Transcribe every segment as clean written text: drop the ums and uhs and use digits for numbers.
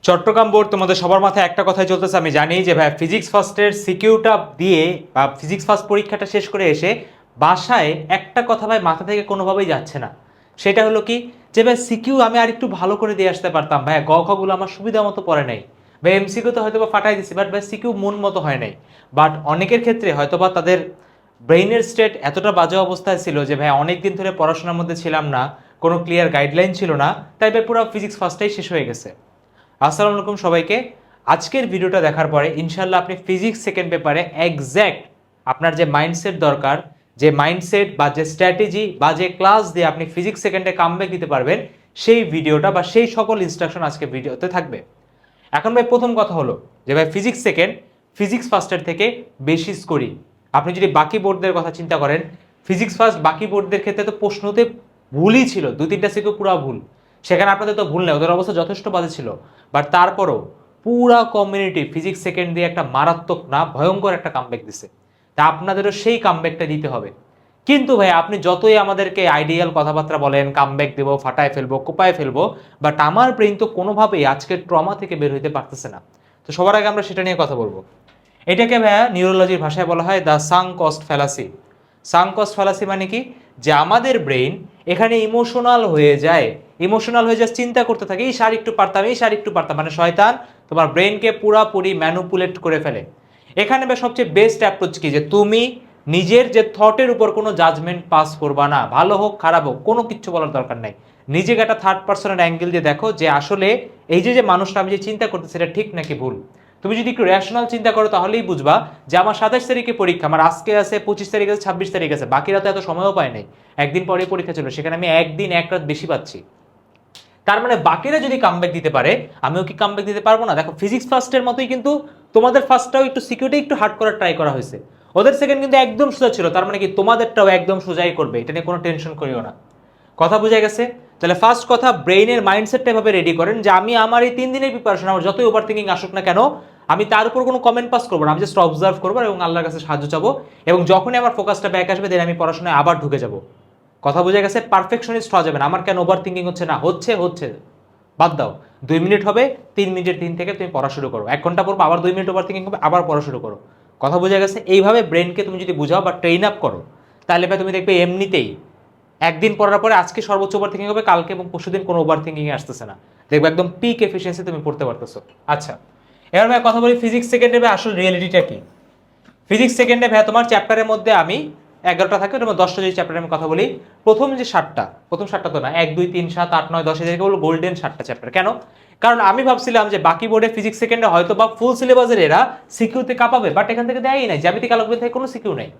Chittagong board তোমাদের সবার মাথায় একটা কথাই চলতেছে, আমি জানি যে ভাই ফিজিক্স ফার্স্টের সিকিউটা দিয়ে বা ফিজিক্স ফার্স্ট পরীক্ষাটা শেষ করে এসে বাসায় একটা কথা ভাই মাথা থেকে কোনোভাবেই যাচ্ছে না। সেটা হলো কি, যে ভাই সিকিউ আমি আর একটু ভালো করে দিয়ে আসতে পারতাম, ভাই গ খগুলো আমার সুবিধা মতো পড়ে নাই, ভাই এমসিকিউ তো হয়তো বা ফাটাই দিছি, বাট ভাই সিকিউ মন মতো হয় নাই। বাট অনেকের ক্ষেত্রে হয়তো বা তাদের ব্রেইনের স্টেট এতটা বাজে অবস্থায় ছিল যে ভাই অনেক দিন ধরে পড়াশোনার মধ্যে ছিলাম না, কোনো ক্লিয়ার গাইডলাইন ছিল না, তাই ভাই পুরো ফিজিক্স ফার্স্টটাই শেষ হয়ে গেছে। আসসালামু আলাইকুম সবাইকে। আজকের ভিডিওটা দেখার পরে ইনশাল্লাহ আপনি ফিজিক্স সেকেন্ড পেপারে এক্স্যাক্ট আপনার যে মাইন্ডসেট দরকার, যে মাইন্ডসেট বা যে স্ট্র্যাটেজি বা যে ক্লাস দিয়ে আপনি ফিজিক্স সেকেন্ডে কামব্যাক দিতে পারবেন, সেই ভিডিওটা বা সেই সকল ইনস্ট্রাকশন আজকে ভিডিওতে থাকবে। এখন ভাই প্রথম কথা হলো যে ভাই ফিজিক্স সেকেন্ড ফিজিক্স ফার্স্টের থেকে বেশি স্কোরিং। আপনি যদি বাকি বোর্ডদের কথা চিন্তা করেন, ফিজিক্স ফার্স্ট বাকি বোর্ডদের ক্ষেত্রে তো প্রশ্নতে ভুলই ছিল, দুই তিনটা সিকিউ পুরো ভুল। সেখানে আপনাদের তো ভুল নেই, ওদের অবস্থা যথেষ্ট বাজে ছিল। বাট তারপরও পুরা কমিউনিটি ফিজিক্স সেকেন্ড দিয়ে একটা মারাত্মক না ভয়ঙ্কর একটা কামব্যাক দিছে। তা আপনাদেরও সেই কামব্যাকটা দিতে হবে। কিন্তু ভাই আপনি যতই আমাদেরকে আইডিয়াল কথাবার্তা বলেন, কামব্যাক দেবো, ফাটায় ফেলবো, কোপায় ফেলবো, বাট আমার ব্রেইন তো কোনোভাবেই আজকের ট্রমা থেকে বের হইতে পারতেছে না। তো সবার আগে আমরা সেটা নিয়ে কথা বলবো। এটাকে ভাইয়া নিউরোলজির ভাষায় বলা হয় the sunk cost fallacy. Sunk cost fallacy মানে কি, যে আমাদের ব্রেইন এখানে ইমোশনাল হয়ে যায়। ইমোশনাল হয়ে যায়, চিন্তা করতে থাকে এই সার একটু পারতাম, এই সার একটু পারতাম, মানে শয়তান তোমার ব্রেইনকে পুরাপুরি ম্যানুপুলেট করে ফেলে। এখানে ভাই সবচেয়ে বেস্ট অ্যাপ্রোচ কি, যে তুমি নিজের যে থটের উপর কোনো জাজমেন্ট পাস করবা না, ভালো হোক খারাপ হোক কোনো কিচ্ছু বলার দরকার নাই। নিজেকে একটা থার্ড পার্সনের অ্যাঙ্গেল দিয়ে দেখো যে আসলে এই যে যে মানুষটা আমি যে চিন্তা করতেছি সেটা ঠিক নাকি ভুল। তুমি যদি একটু রেশনাল চিন্তা করো তাহলেই বুঝবা যে আমার 27 তারিখে পরীক্ষা, আমার আজকে আছে, 25 তারিখ আছে, 26 তারিখ আছে, বাকিরা তো এত সময়ও পায় নাই, একদিন পরে পরীক্ষা ছিল, সেখানে আমি একদিন এক রাত বেশি পাচ্ছি। তার মানে বাকিরা যদি কামব্যাক দিতে পারে, আমিও কি কামব্যাক দিতে পারবো না? দেখো ফিজিক্স ফার্স্টের মতোই কিন্তু তোমাদের ফার্স্টটাও একটু সিকিউরিটি একটু হার্ড করার ট্রাই করা হয়েছে। ওদের সেকেন্ড কিন্তু একদম সোজা ছিল, তার মানে কি তোমাদেরটাও একদম সোজাই করবে, এটা নিয়ে কোনো টেনশন করিও না। কথা বোঝা গেছে? তাহলে ফার্স্ট কথা, ব্রেইনের মাইন্ডসেটটা এভাবে রেডি করেন যে আমি আমার এই 3 দিনের প্রিপারেশন, আমার যতই ওভার থিঙ্কিং আসুক না কেন, আমি তার উপর কোনো কমেন্ট পাস করবো না, আমি জাস্ট অবজার্ভ করবো এবং আল্লাহর কাছে সাহায্য চাবো। এবং যখনই আমার ফোকাসটা ব্যাক আসবে দেন আমি পড়াশোনায় আবার ঢুকে যাব। কথা বোঝা গেছে? পারফেকশনিস্ট হওয়া যাবে না। আমার কেন ওভার থিঙ্কিং হচ্ছে না, হচ্ছে হচ্ছে বাদ দাও। 2 মিনিট হবে, 3 মিনিটের দিন থেকে তুমি পড়া শুরু করো, 1 ঘন্টা পড়বো, আবার 2 মিনিট ওভার থিঙ্কিং হবে, আবার পড়া শুরু করো। কথা বোঝা গেছে? এইভাবে ব্রেনকে তুমি যদি বুঝাও বা ট্রেন আপ করো, তাহলে ভাই তুমি দেখবে এমনিতেই একদিন পড়ার পরে আজকে সর্বোচ্চ ওভার থিঙ্কিং হবে, কালকে এবং পরশুদিন কোনো ওভার থিঙ্কিং আসতেছে না, দেখবে একদম পিক এফিসিয়েন্সি তুমি পড়তে পারতেছো। আচ্ছা, এবার ভাই কথা বলি ফিজিক্স সেকেন্ডে ভাই আসল রিয়েলিটিটা কি। ফিজিক্স সেকেন্ডে ভাই তোমার চ্যাপ্টারের মধ্যে আমি 11টা থাকে, ওটা 10টা যদি চ্যাপ্টারে আমি কথা বলি, প্রথম যে 7টা, প্রথম 7টা তো না, 1 2 3 7 8 9 10 এদেরকে বলবো গোল্ডেন 7টা চ্যাপ্টার। কেন? কারণ আমি ভাবছিলাম যে বাকি বোর্ডে ফিজিক্স সেকেন্ডে হয়তো বা ফুল সিলেবাসের এরা সিকিউতে কাঁপাবে, বাট এখান থেকে দেয়ই নাই, জ্যামিতিক আলোকবিদ থেকে কোনো সিকিউ নেই।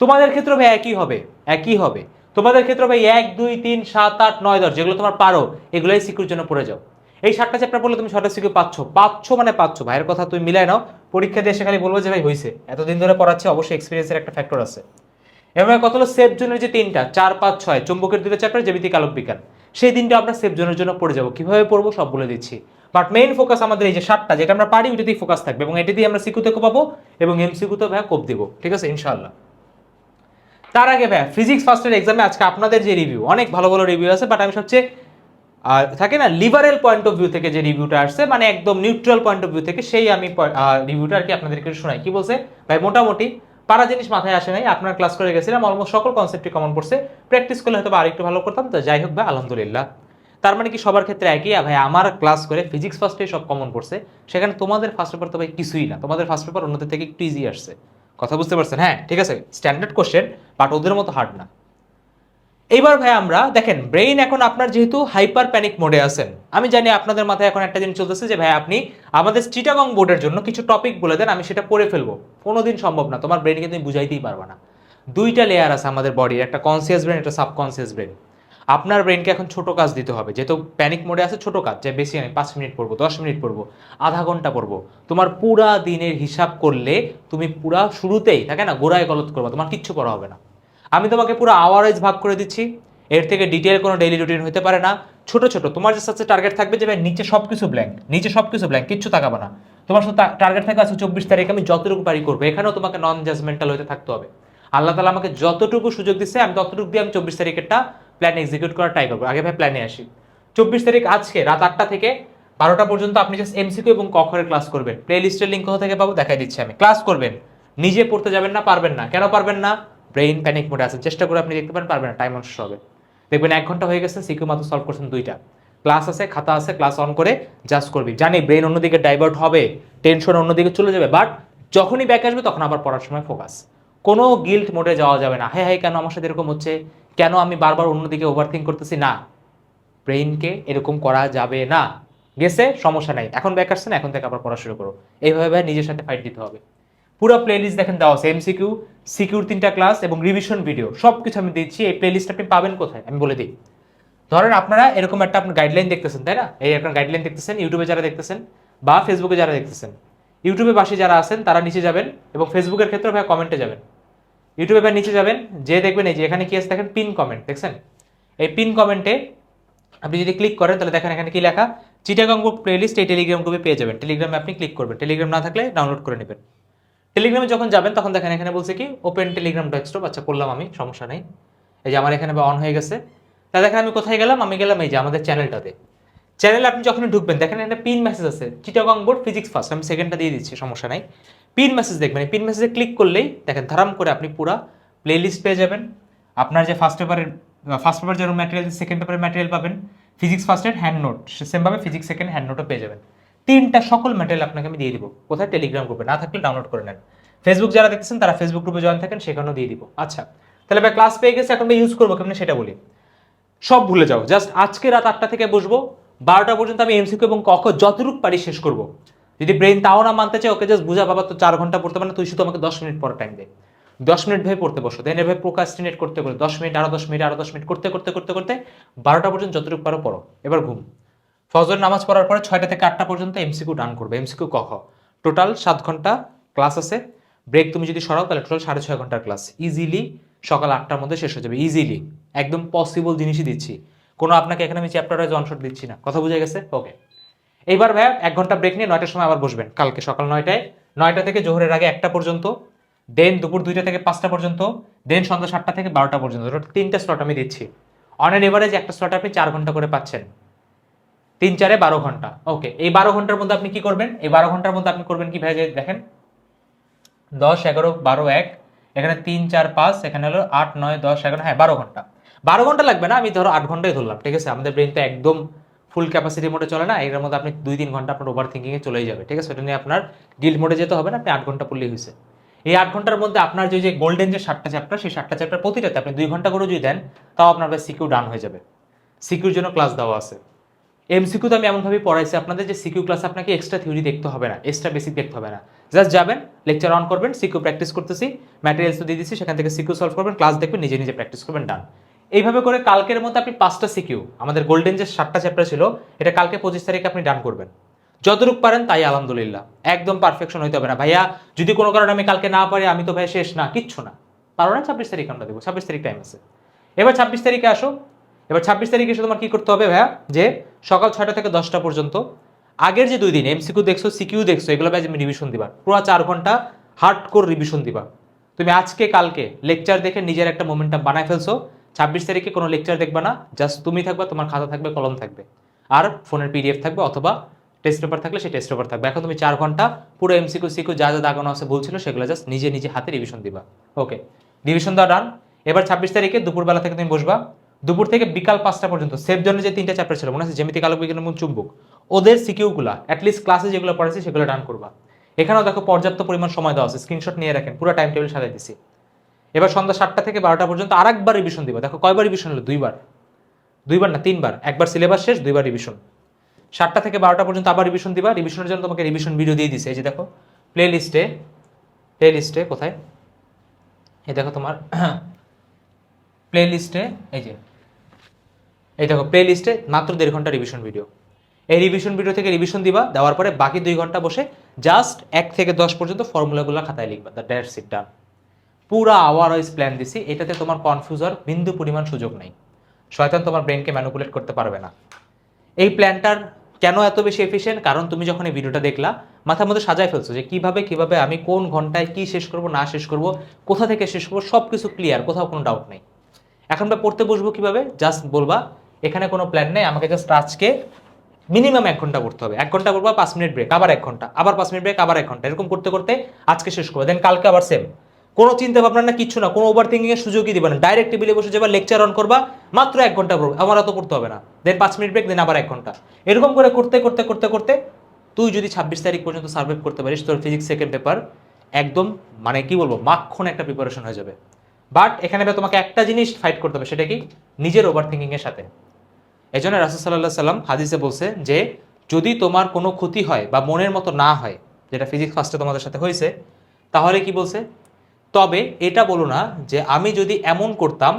তোমাদের ক্ষেত্রে ভাই একই হবে, একই হবে। তোমাদের ক্ষেত্রে ভাই 1 2 3 7 8 9 10 যেগুলো তোমার পারো, এগুলোই সিকিউর জন্য পড়ে যাও। এই 7টা চ্যাপ্টার পড়লে তুমি 6টা সিকিউ পাচ্ছ, পাচ্ছ মানে পাচ্ছ, ভাইয়ের কথা তুমি মিলাই নাও। পরীক্ষা দিয়ে এসে খালি বলবো যে ভাই হয়েছে, এতদিন ধরে পড়াচ্ছে, অবশ্যই এক্সপিরিয়েন্সের একটা ফ্যাক্টর আছে। এবার কত হলো সেফ জোনের যে 3টা 4 5 6 চুম্বকের 2টা চ্যাপ্টার, জ্যামিতিক আলোক বিজ্ঞান, সেই দিনটা আমরা সেফ জোনের জন্য পড়ে যাবো। কিভাবে পড়বো সব বলে দিচ্ছি, বাট মেইন ফোকাস আমাদের এই যে 7টা যেটা আমরা পারি ওইটাতেই ফোকাস থাকবে, এবং এটা দিয়ে আমরা সিকিউতে কোপাবো এবং এমসিকিউতে ভাই কোপ দিব, ঠিক আছে ইনশাআল্লাহ। তার আগে ভাই ফিজিক্স ফার্স্টের এক্সামে আজকে আপনাদের যে রিভিউ, অনেক ভালো ভালো রিভিউ আছে, বাট আমি সবচেয়ে থাকে না লিবারেল পয়েন্ট অফ ভিউ থেকে যে রিভিউটা আসছে, মানে একদম নিউট্রাল পয়েন্ট অফ ভিউ থেকে, সেই আমি রিভিউটা আর কি আপনাদেরকে শোনাই। কি বলছে ভাই, মোটামুটি পারা জিনিস মাথায় আসে নাই, আপনার ক্লাস করে গেছিলাম, অলমোস্ট সকল কনসেপ্টই কমন পড়ছে, প্র্যাকটিস করলে হয়তো আরেকটু ভালো করতাম, তো যাই হোক ভাই আলহামদুলিল্লাহ। তার মানে কি সবার ক্ষেত্রে একই? ভাই আমার ক্লাস করে ফিজিক্স ফার্স্টে সব কমন পড়ছে, সেখানে তোমাদের ফার্স্ট পেপার তো ভাই কিছুই না, তোমাদের ফার্স্ট পেপার অন্যদের থেকে একটু ইজি আসছে। কথা বুঝতে পারছেন? হ্যাঁ ঠিক আছে, স্ট্যান্ডার্ড কোশ্চেন, বাট ওদের মতো হার্ড না। এইবার ভাই আমরা দেখেন, ব্রেইন এখন আপনার যেহেতু হাইপার প্যানিক মোডে আছেন, আমি জানি আপনাদের মাথায় এখন একটা জিনিস চলতেছে যে ভাই আপনি আমাদের চিটাগং বোর্ডের জন্য কিছু টপিক বলে দেন, আমি সেটা পড়ে ফেলবো। কোনোদিন সম্ভব না, তোমার ব্রেনকে তুমি বুঝাইতেই পারবে না। দুইটা লেয়ার আছে আমাদের বডির, একটা কনসিয়াস ব্রেন, একটা সাবকনসিয়াস ব্রেন। আপনার ব্রেনকে এখন ছোট কাজ দিতে হবে, যেহেতু প্যানিক মোডে আছে, ছোট কাজ, যে বেশি আমি 5 মিনিট পড়বো, 10 মিনিট পড়বো, আধা ঘন্টা পড়বো, তোমার পুরা দিনের হিসাব করলে তুমি পুরা শুরুতেই থাকে না গোড়ায় গলত করবা, তোমার কিচ্ছু করা হবে না। আমি তোমাকে পুরো আওয়ারেজ ভাগ করে দিচ্ছি, এর থেকে ডিটেল কোনো ডেইলি রুটিন হতে পারে না। ছোট ছোট তোমার যে সাথে টার্গেট থাকবে যে ভাই নিচে সবকিছু ব্ল্যাঙ্ক, নিচে সবকিছু ব্ল্যাঙ্ক, কিচ্ছু তাকাবে না। তোমার সাথে টার্গেট থাকে আছে 24 তারিখ আমি যতটুকু পারি করবো, এখানেও তোমাকে নন জাজমেন্টাল হতে থাকতে হবে। আল্লাহ তালা আমাকে যতটুকু সুযোগ দিচ্ছে আমি ততটুকু দিয়ে আমি 24 তারিখেরটা প্ল্যান এক্সিকিউট করার ট্রাই করবো। আগে ভাই প্ল্যানে আসি। 24 তারিখ আজকে রাত 8টা থেকে 12টা পর্যন্ত আপনি জাস্ট এমসিকিউ এবং ক খয়ের ক্লাস করবেন। প্লে লিস্টের লিঙ্ক কোথা থেকে পাবো দেখাই দিচ্ছি আমি। ক্লাস করবেন, নিজে পড়তে যাবেন না, পারবেন না। কেন পারবেন না? ব্রেইন প্যানিক মোডে আছেন। চেষ্টা করে আপনি দেখতে পারেন, পারবেন না, টাইম নষ্ট হবে। দেখবেন 1 ঘন্টা হয়ে গেছে, সিকিউ মাত্র সলভ করছেন 2টা। ক্লাস আছে, খাতা আছে, ক্লাস অন করে জাস্ট করবি। জানি ব্রেইন অন্যদিকে ডাইভার্ট হবে, টেনশন অন্যদিকে চলে যাবে, বাট যখনই ব্যাক আসবে তখন আবার পড়ার সময় ফোকাস। কোনো গিল্ট মোডে যাওয়া যাবে না, হ্যাঁ হ্যাঁ কেন আমার সাথে এরকম হচ্ছে, কেন আমি বারবার অন্যদিকে ওভারথিঙ্ক করতেছি, না। ব্রেইনকে এরকম করা যাবে না। গেছে, সমস্যা নাই, এখন ব্যাক আসছে না, এখন থেকে আবার পড়া শুরু করো। এইভাবে নিজের সাথে ফাইট দিতে হবে। পুরো প্লেলিস্ট দেখেন দেওয়া আছে, এমসিকিউ, সিকিউর 3টা ক্লাস এবং রিভিশন ভিডিও সব কিছু আমি দিচ্ছি। এই প্লেলিস্ট আপনি পাবেন কোথায় আমি বলে দিই। ধরেন আপনারা এরকম একটা আপনার গাইডলাইন দেখতেছেন, তাই না? এই একটা গাইডলাইন দেখতেছেন ইউটিউবে যারা দেখতেছেন বা ফেসবুকে যারা দেখতেছেন। ইউটিউবে বাসী যারা আছেন তারা নিচে যাবেন এবং ফেসবুকের ক্ষেত্রে ভাই কমেন্টে যাবেন। ইউটিউবে ভাই নিচে যাবেন, যে দেখবেন এই যে এখানে কি আছে দেখেন, পিন কমেন্ট দেখছেন? এই পিন কমেন্টে আপনি যদি ক্লিক করেন তাহলে দেখেন এখানে কি লেখা, চিটাগং বুক প্লেলিস্ট। এই টেলিগ্রাম গ্রুপে পেয়ে যাবেন। টেলিগ্রামে আপনি ক্লিক করবেন, টেলিগ্রাম না থাকলে ডাউনলোড করে নেবেন। টেলিগ্রামে যখন যাবেন তখন দেখেন এখানে বলছে কি ওপেন টেলিগ্রাম ডেস্কটপ। আচ্ছা করলাম আমি, সমস্যা নেই। এই যে আমার এখানে অন হয়ে গেছে। তা দেখেন আমি কোথায় গেলাম, আমি গেলাম এই যে আমাদের চ্যানেলটাতে। চ্যানেলে আপনি যখন ঢুকবেন দেখেন একটা পিন মেসেজ আছে, চিটাগং বোর্ড ফিজিক্স ফার্স্ট। আমি সেকেন্ডটা দিয়ে দিচ্ছি, সমস্যা নাই। পিন মেসেজ দেখবেন, এই পিন মেসেজে ক্লিক করলেই দেখেন ধারাম করে আপনি পুরা প্লেলিস্ট পেয়ে যাবেন। আপনার যে ফার্স্ট পেপার যেরকম ম্যাটেরিয়াল, সেকেন্ড পেপারের ম্যাটেরিয়াল পাবেন। ফিজিক্স ফার্স্টের হ্যান্ড নোট সেমভাবে ফিজিক্স সেকেন্ড হ্যান্ড নোটও পেয়ে যাবেন। 3টা সকল ম্যাটেরিয়াল আপনাকে আমি দিয়ে দিব। কোথায়? টেলিগ্রাম গ্রুপে, না থাকলে ডাউনলোড করে নেন। ফেসবুক যারা দেখতেছেন তারা ফেসবুক গ্রুপে জয়েন থাকেন, সেখানেও দিয়ে দিব। আচ্ছা তাহলে ভাই ক্লাস পেয়ে গেছে, এখন ভাই ইউজ করবো কেমন সেটা বলি। সব ভুলে যাও, জাস্ট আজকে রাত 8টা থেকে বসবো, 12টা পর্যন্ত আমি এমসিকিউ এবং ক খ যতটুকু পারি শেষ করব। যদি ব্রেন তাও না মানতে চায়, ওকে জাস্ট বুঝা, বাবা তো 4 ঘন্টা পড়তে পারে না, তুই শুধু আমাকে 10 মিনিট পরে টাইম দে। 10 মিনিট ভাবে পড়তে বসো, দেন এভাবে প্রোকাস্টিনেট করতে করতে 10 মিনিট, আরো 10 মিনিট, আরো 10 মিনিট করতে করতে করতে করতে 12টা পর্যন্ত যতটুকু পারো পড়ো। এবার ঘুম। ফজর নামাজ পড়ার পরে 6টা থেকে 8টা পর্যন্ত এমসিকিউ ডান করবে, এমসিকিউ ক খ। টোটাল 7 ঘন্টা ক্লাস আছে। ব্রেক তুমি যদি সরাও তাহলে টোটাল 6.5 ঘন্টার ক্লাস ইজিলি সকাল 8টার মধ্যে শেষ হয়ে যাবে। ইজিলি, একদম পসিবল জিনিসই দিচ্ছি। কোনো আপনাকে এখানে আমি চ্যাপ্টার ওয়াইজ ওয়ান শট দিচ্ছি না। কথা বুঝে গেছে? ওকে। এইবার ভাইয়া 1 ঘন্টা ব্রেক নিয়ে 9টার সময় আবার বসবেন, কালকে সকাল 9টায়। 9টা থেকে জোহরের আগে 1টা পর্যন্ত, দেন দুপুর 2টা থেকে 5টা পর্যন্ত, দেন সন্ধ্যা 7টা থেকে 12টা পর্যন্ত। 3টা স্লট আমি দিচ্ছি। অন এন এভারেজ একটা স্লটে আপনি 4 ঘন্টা করে পাচ্ছেন। 3 4 12 ঘন্টা। ওকে, এই 12 ঘন্টার মধ্যে আপনি কি করবেন? এই 12 ঘন্টার মধ্যে আপনি করবেন কি ভাই, দেখেন 10 11 12 1, এখানে 3 4 5, এখানে হলো 8 9 10 11, হ্যাঁ 12 ঘন্টা। 12 ঘন্টা লাগবে না, আমি ধরো 8 ঘন্টাই ধরলাম, ঠিক আছে? আমাদের ব্রেন তো একদম ফুল ক্যাপাসিটি মোডে চলে না, এর মধ্যে আপনি 2 3 ঘন্টা আপনার ওভার থিঙ্কিংয়ে চলেই যাবে, ঠিক আছে? ওটা নিয়ে আপনার গিল্ড মোডে যেতে হবে না, আপনি 8 ঘন্টা পড়লেই হয়েছে। এই 8 ঘন্টার মধ্যে আপনার যে গোল্ডেন যে 7টা চ্যাপ্টার, সেই 7টা চ্যাপ্টার প্রতিটাতে আপনি 2 ঘন্টা করে যদি দেন, তাও আপনার সিকিউ ডান হয়ে যাবে। সিকিউর জন্য ক্লাস দেওয়া আছে। এমসিকিউ তো আমি এমনভাবে পড়াইছি আপনাদের যে সিকিউ ক্লাস আপনাকে এক্সট্রা থিওরি দেখতে হবে না, এক্সট্রা বেসিক দেখতে হবে না। জাস্ট যাবেন, লেকচার অন করবেন, সিকিউ প্র্যাকটিস করতেছি, ম্যাটেরিয়ালস তো দিয়ে দিচ্ছি, সেখান থেকে সিকিউ সলভ করবেন, ক্লাস দেখবেন, নিজে নিজে প্র্যাকটিস করবেন, ডান। এইভাবে করে কালকের মধ্যে আপনি 5টা সিকিউ, আমাদের গোল্ডেন যে 7টা চ্যাপ্টার ছিল, এটা কালকে 25 তারিখে আপনি ডান করবেন। যতটুকু পারেন তাই আলহামদুলিল্লাহ, একদম পারফেকশন হইতে হবে না। ভাইয়া যদি কোনো কারণে আমি কালকে না পারি, আমি তো ভাই শেষ না, কিচ্ছু না, পারো না, 26 তারিখ আমরা দেবো, 26 তারিখ টাইম আছে। এবার 26 তারিখে আসো। এবার 26 তারিখে এসে তোমার কি করতে হবে ভাইয়া, যে সকাল 6টা থেকে 10টা পর্যন্ত আগের যে 2 দিন এমসিকিউ দেখছো, সিকিউ দেখছো, এগুলো ভাই তুমি রিভিশন দিবা, পুরো 4 ঘন্টা হার্ড কোর রিভিশন দিবা। তুমি আজকে কালকে লেকচার দেখে নিজের একটা মোমেন্টাম বানায় ফেলছো। 26 তারিখে কোনো লেকচার দেখবা না, জাস্ট তুমি থাকবা, তোমার খাতা থাকবে, কলম থাকবে, আর ফোনের পিডিএফ থাকবে, অথবা টেস্ট পেপার থাকলে সেই টেস্ট পেপার থাকবে। এখন তুমি 4 ঘন্টা পুরো এমসিকিউ সিকিউ যা যা দাগানো আছে বলছিল, সেগুলো জাস্ট নিজে নিজে হাতে রিভিশন দিবা। ওকে, রিভিশন দেওয়া ডান। এবার 26 তারিখে দুপুরবেলা থেকে তুমি বসবা, দুপুর থেকে বিকাল 5টা পর্যন্ত সেফ জোনের যে 3টা চ্যাপ্টার ছিল, মনে আছে, জ্যামিতিক আলোক বিজ্ঞান এবং চুম্বক, ওদের সিকিউগুলা অ্যাটলিস্ট ক্লাসে যেগুলো পড়াইছি সেগুলো ডান করবা। এখানেও দেখো পর্যাপ্ত পরিমাণ সময় দেওয়া আছে, স্ক্রিনশট নিয়ে রাখেন, পুরো টাইম টেবিল সাজাই দিছি। এবার সন্ধ্যা 7টা থেকে 12টা পর্যন্ত আরেকবার রিভিশন দিবা। দেখো কয়বার রিভিশন হলো? 2বার। 2বার না 3বার, একবার সিলেবাস শেষ, 2বার রিভিশন। 7টা থেকে 12টা পর্যন্ত আবার রিভিশন দিবা। রিভিশনের জন্য তোমাকে রিভিশন ভিডিও দিয়ে দিছে, এই যে দেখো প্লে লিস্টে কোথায়, এই দেখো তোমার প্লে লিস্টে, এই দেখো প্লে লিস্টে মাত্র 1.5 ঘন্টা রিভিশন ভিডিও। এই রিভিশন ভিডিও থেকে রিভিশন দিবা, দেওয়ার পরে বাকি 2 ঘন্টা বসে জাস্ট 1 থেকে 10 পর্যন্ত ফর্মুলাগুলো খাতায় লিখবা, দ্যাটস ইট, ডান। পুরা আওয়ার ওয়াইজ প্ল্যান দিছি, এটাতে তোমার কনফিউজ হওয়ার বিন্দু পরিমাণ সুযোগ নেই। শয়তান তোমার ব্রেনকে ম্যানিপুলেট করতে পারবে না। এই প্ল্যানটার কেন এত বেশি এফিশিয়েন্ট? কারণ তুমি যখন এই ভিডিওটা দেখলা, মাথার মধ্যে সাজায় ফেলছো যে কিভাবে আমি কোন ঘন্টায় কি শেষ করব, না শেষ করব, কোথা থেকে শেষ করবো, সব কিছু ক্লিয়ার, কোথাও কোনো ডাউট নেই। এখন পড়তে বসবো কিভাবে, জাস্ট বলবা এখানে কোনো প্ল্যান নেই, আমাকে জাস্ট আজকে মিনিমাম 1 ঘন্টা পড়তে হবে। 1 ঘন্টা পড়বা, 5 মিনিট ব্রেক, আবার 1 ঘন্টা, আবার 5 মিনিট ব্রেক, আবার 1 ঘন্টা, এরকম করতে করতে আজকে শেষ করবে। দেন কালকে আবার সেম। কোনো চিন্তা ভাবনা না, কিচ্ছু না, কোনো ওভার থিঙ্কিং এর সুযোগই দিবে না। ডাইরেক্ট টেবিলে বসে যাবা, লেকচার অন করবা, মাত্র 1 ঘন্টা পড়বে, আমার অত পড়তে হবে না। দেন 5 মিনিট ব্রেক, দেন আবার 1 ঘন্টা। এরকম করে করতে করতে করতে করতে তুই যদি 26 তারিখ পর্যন্ত সার্ভাইভ করতে পারিস, তোর ফিজিক্স সেকেন্ড পেপার একদম মানে কি বলবো, মাখন একটা প্রিপারেশন হয়ে যাবে। বাট এখানে তোমাকে একটা জিনিস ফাইট করতে হবে, সেটা কি? নিজের ওভার থিঙ্কিং এর সাথে। এই জন্য রাসূল সাল্লাল্লাহু আলাইহি সাল্লাম হাদিসে বলছে যে যদি তোমার কোনো ক্ষতি হয় বা মনের মতো না হয়, যেটা ফিজিক্স ফার্স্টে তোমাদের সাথে হয়েছে, তাহলে কি বলছে? তবে এটা বলো না যে আমি যদি এমন করতাম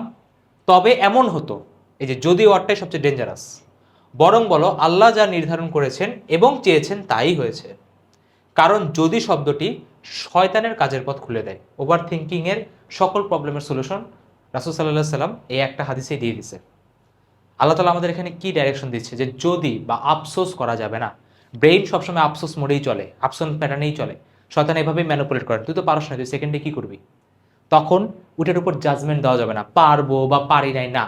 তবে এমন হতো। এই যে যদি ওয়ার্ডটাই সবচেয়ে ডেঞ্জারাস। বরং বলো আল্লাহ যা নির্ধারণ করেছেন এবং চেয়েছেন তাই হয়েছে। কারণ যদি শব্দটি শয়তানের কাজের পথ খুলে দেয়। ওভার থিঙ্কিংয়ের সকল প্রবলেমের সলিউশন রাসূল সাল্লাল্লাহু আলাইহি সাল্লাম এই একটা হাদিসেই দিয়ে দিছে। আল্লাহ তাআলা আমাদের এখানে কি ডাইরেকশন দিচ্ছে যে যদি বা আফসোস করা যাবে না। ব্রেইন সবসময় আফসোস মোডেই চলে, আফসোস প্যাটার্নেই চলে। শয়তান এভাবেই ম্যানিপুলেট করে, তুই তো পারস না, তুই সেকেন্ডে কি করবি? তখন ওটার উপর জাজমেন্ট দেওয়া যাবে না, পারবো বা পারি নাই, না।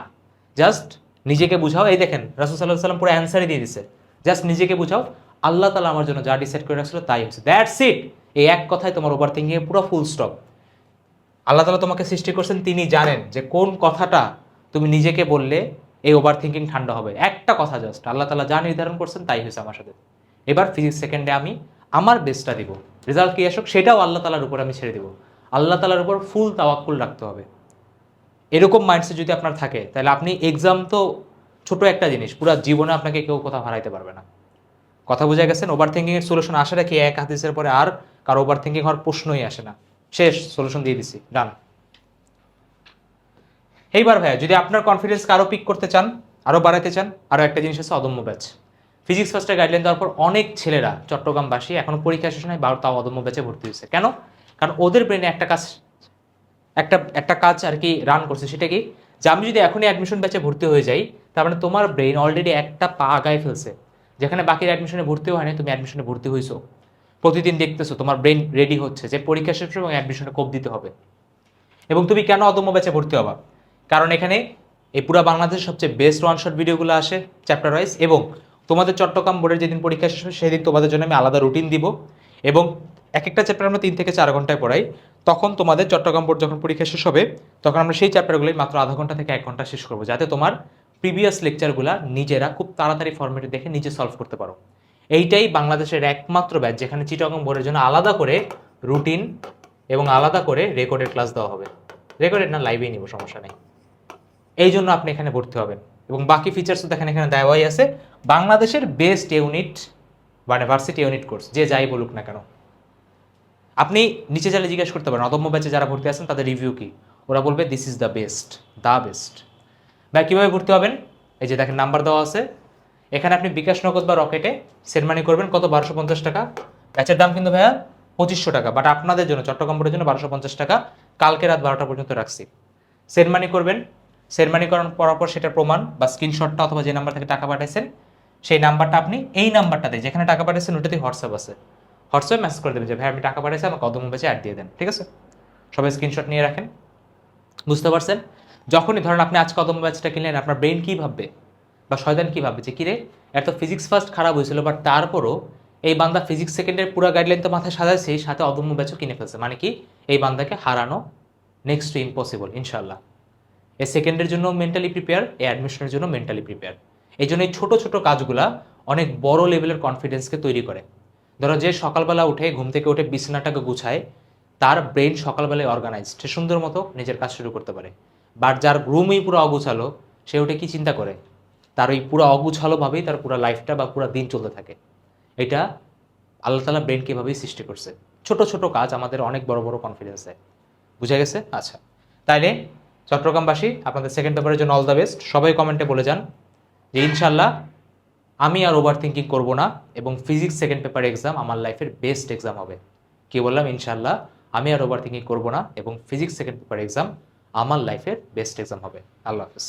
জাস্ট নিজেকে বুঝাও। এই দেখেন রাসূল সাল্লাল্লাহু আলাইহি সাল্লাম পুরো অ্যান্সারই দিয়ে দিছে। জাস্ট নিজেকে বুঝাও, আল্লাহ তাআলা আমার জন্য যা ডিসাইড করে রাখছিল তাই হচ্ছে, দ্যাটস ইট। এই এক কথায় তোমার ওভার থিঙ্কিংয়ে পুরো ফুল স্টপ। আল্লাহ তাআলা তোমাকে সৃষ্টি করছেন, তিনি জানেন যে কোন কথাটা তুমি নিজেকে বললে এই ওভার থিঙ্কিং ঠান্ডা হবে। একটা কথা জাস্ট, আল্লাহ তাআলা যা নির্ধারণ করছেন তাই হয়েছে আমার সাথে। এবার ফিজিক্স সেকেন্ডে আমি আমার বেস্টটা দিব, রেজাল্ট কি আসুক সেটাও আল্লাহ তাআলার উপর আমি ছেড়ে দিব। আল্লাহ তাআলার উপর ফুল তাওয়াক্কুল রাখতে হবে। এরকম মাইন্ডসেট যদি আপনার থাকে, তাহলে আপনি এক্সাম তো ছোট একটা জিনিস, পুরো জীবনে আপনাকে কেউ কোথাও হারাইতে পারবে না। কথা বুঝে গেছেন? ওভার থিঙ্কিংয়ের সলিউশন আসে নাকি এক হাদিসের পরে আর কারো ওভার থিঙ্কিং হওয়ার প্রশ্নই আসে না। শেষ, সলিউশন দিয়ে দিছি, ডান। এইবার ভাইয়া যদি আপনার কনফিডেন্স আরও পিক করতে চান, আরও বাড়াতে চান, আরও একটা জিনিস আছে অদম্য ব্যাচ। ফিজিক্স ফার্স্টের গাইডলাইন দেওয়ার পর অনেক ছেলেরা চট্টগ্রামবাসী এখনো পরীক্ষা শেষ নয়, তাও অদম্য ব্যাচে ভর্তি হয়েছে। কেন? কারণ ওদের ব্রেনে একটা কাজ আর কি রান করছে, সেটা কি যে আমি যদি এখনই অ্যাডমিশন ব্যাচে ভর্তি হয়ে যাই, তার মানে তোমার ব্রেন অলরেডি একটা পা আগায় ফেলছে, যেখানে বাকির অ্যাডমিশনে ভর্তিও হয়নি, তুমি অ্যাডমিশনে ভর্তি হয়েছো। প্রতিদিন দেখতেছো তোমার ব্রেন রেডি হচ্ছে যে পরীক্ষা শেষ এবং অ্যাডমিশনে কোপ দিতে হবে। এবং তুমি কেন অদম্য ব্যাচে ভর্তি হবা? কারণ এখানে এই পুরো বাংলাদেশের সবচেয়ে বেস্ট ওয়ান শট ভিডিওগুলো আসে চ্যাপ্টার ওয়াইজ, এবং তোমাদের চট্টগ্রাম বোর্ডের যেদিন পরীক্ষা শেষ হবে সেদিন তোমাদের জন্য আমি আলাদা রুটিন দিব। এবং এক একটা চ্যাপ্টার আমরা 3 থেকে 4 ঘন্টায় পড়াই। তখন তোমাদের চট্টগ্রাম বোর্ড যখন পরীক্ষা শেষ হবে, তখন আমরা সেই চ্যাপ্টারগুলোই মাত্র আধা ঘন্টা থেকে 1 ঘন্টা শেষ করবো, যাতে তোমার প্রিভিয়াস লেকচারগুলো নিজেরা খুব তাড়াতাড়ি ফরম্যাটে দেখে নিজে সলভ করতে পারো। এইটাই বাংলাদেশের একমাত্র ব্যাচ যেখানে চিটাগং বোর্ডের জন্য আলাদা করে রুটিন এবং আলাদা করে রেকর্ডেড ক্লাস দেওয়া হবে। রেকর্ডেড না, লাইভেই নিব, সমস্যা নেই। এই জন্য আপনি এখানে ভর্তি হবেন। এবং বাকি ফিচার্সও দেখেন এখানে দেওয়াই আছে। বাংলাদেশের বেস্ট ইউনিট মানে ভার্সিটি ইউনিট কোর্স, যে যাই বলুক না কেন। আপনি নিচে চাইলে জিজ্ঞেস করতে পারেন অদম্য ব্যাচে যারা ভর্তি আছেন তাদের রিভিউ কি, ওরা বলবে this is the best, the best. ভাই কীভাবে ভর্তি হবেন? এই যে দেখেন নাম্বার দেওয়া আছে, এখানে আপনি বিকাশ নগদ বা রকেটে সেন্ড মানি করবেন। কত? 1250 টাকা। ব্যাচের দাম কিন্তু ভাইয়া 2500 টাকা, বাট আপনাদের জন্য চট্টগ্রাম বোর্ডের জন্য 1250 টাকা। কালকে রাত 12টা পর্যন্ত রাখছি। সেন্ড মানি করবেন। সেন্ড মানি করার পর সেটা প্রমাণ বা স্ক্রিনশটটা অথবা যে নাম্বার থেকে টাকা পাঠাইছেন সেই নাম্বারটা আপনি এই নাম্বারটাতে যেখানে টাকা পাঠাইছেন ওটাতেই হোয়াটসঅ্যাপ আছে, হোয়াটসঅ্যাপে মেসেজ করে দেবেন যে ভাই আমি টাকা পাঠাইছি, আমাকে অদম্য ব্যাচে অ্যাড দিয়ে দেন। ঠিক আছে? সবাই স্ক্রিনশট নিয়ে রাখেন। বুঝতে পারছেন? যখনই ধরেন আপনি আজকে অদম্য ব্যাচটা কিনলেন, আপনার ব্রেন কী ভাববে বা শয়তান কী ভাববে যে কিরে এত ফিজিক্স ফার্স্ট খারাপ হয়েছিল, বাট তারপরও এই বান্দা ফিজিক্স সেকেন্ডের পুরো গাইডলাইন তো মাথায় সাজাইছে, সাথে অদম্য ব্যাচও কিনে ফেলছে, মানে কি এই বান্দাকে হারানো নেক্সট টু ইম্পসিবল ইনশাল্লাহ। এই সেকেন্ডের জন্য মেন্টালি প্রিপেয়ার, এই অ্যাডমিশনের জন্য মেন্টালি প্রিপেয়ার। এই জন্য এই ছোটো ছোটো কাজগুলা অনেক বড় লেভেলের কনফিডেন্সকে তৈরি করে। ধরো যে সকালবেলা উঠে ঘুম থেকে উঠে বিছানাটাকে গুছায়, তার ব্রেন সকালবেলায় অর্গানাইজড, সে সুন্দর মতো নিজের কাজ শুরু করতে পারে। বাট যার রুমই পুরো অগুছালো, সে উঠে কি চিন্তা করে? তার ওই পুরো অগুছালোভাবেই তার পুরো লাইফটা বা পুরো দিন চলতে থাকে। এটা আল্লাহ তাআলা ব্রেনকে এভাবেই সৃষ্টি করছে। ছোট ছোট কাজ আমাদের অনেক বড় বড় কনফিডেন্স দেয়। বুঝা গেছে? আচ্ছা, তাইলে চট্টগ্রামবাসী আপনাদের সেকেন্ড পেপারের জন্য অল দ্য বেস্ট। সবাই কমেন্টে বলে যান যে ইনশাল্লাহ আমি আর ওভার থিঙ্কিং করবো না এবং ফিজিক্স সেকেন্ড পেপার এক্সাম আমার লাইফের বেস্ট এক্সাম হবে। কি বললাম? ইনশাল্লাহ আমি আর ওভার থিঙ্কিং করবো না এবং ফিজিক্স সেকেন্ড পেপার এক্সাম আমার লাইফের বেস্ট এক্সাম হবে। আল্লাহ হাফেজ।